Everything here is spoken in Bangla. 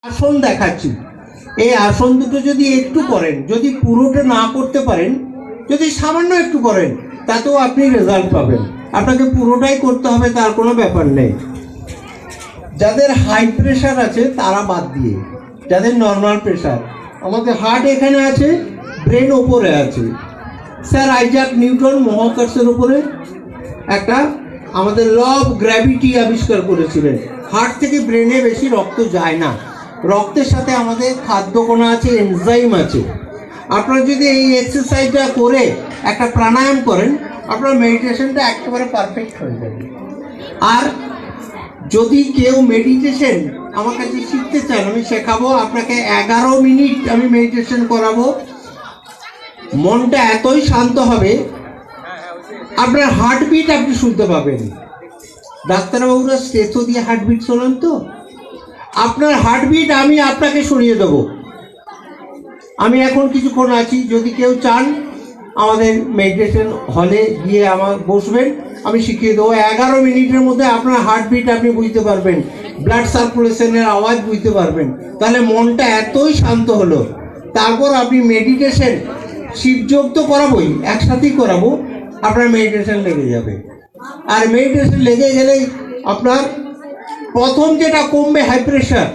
আসন দেখাচ্ছি, এই আসন দুটো যদি একটু করেন, যদি পুরোটা না করতে পারেন, যদি সামান্য একটু করেন, তাতেও আপনি রেজাল্ট পাবেন। আপনাকে পুরোটাই করতে হবে তার কোনো ব্যাপার নেই। যাদের হাই প্রেশার আছে তারা বাদ দিয়ে, যাদের নর্মাল প্রেশার, আমাদের হার্ট এখানে আছে, ব্রেন ওপরে আছে। স্যার আইজাক নিউটন মহাকর্ষের উপরে একটা আমাদের ল অফ গ্র্যাভিটি আবিষ্কার করেছিলেন। হার্ট থেকে ব্রেনে বেশি রক্ত যায় না, রক্তের সাথে আমাদের খাদ্যকণা আছে, এনজাইম আছে। আপনারা যদি এই এক্সারসাইজটা করে একটা প্রাণায়াম করেন, আপনার মেডিটেশনটা একেবারে পারফেক্ট হয়ে যাবে। আর যদি কেউ মেডিটেশন আমার কাছে শিখতে চান, আমি শেখাবো আপনাকে। 11 মিনিট আমি মেডিটেশন করাবো। মনটা এতই শান্ত হবে, আপনার হার্টবিট আপনি শুনতে পাবেন। ডাক্তারবাবুরা স্টেথো দিয়ে হার্টবিট শোনান তো, আপনার হার্টবিট আমি আপনাকে শুনিয়ে দেবো। আমি এখন কিছুক্ষণ আছি, যদি কেউ চান আমাদের মেডিটেশন হলে গিয়ে আমার বসবেন, আমি শিখিয়ে দেবো। 11 মিনিটের মধ্যে আপনার হার্টবিট আপনি বুঝতে পারবেন, ব্লাড সার্কুলেশনের আওয়াজ বুঝতে পারবেন। তাহলে মনটা এতই শান্ত হলো। তারপর আপনি মেডিটেশন, শিবযোগ তো করাবোই, একসাথেই করাবো, আপনার মেডিটেশন লেগে যাবে। আর মেডিটেশন লেগে গেলেই আপনার প্রথম যেটা কমবে হাই প্রেশার,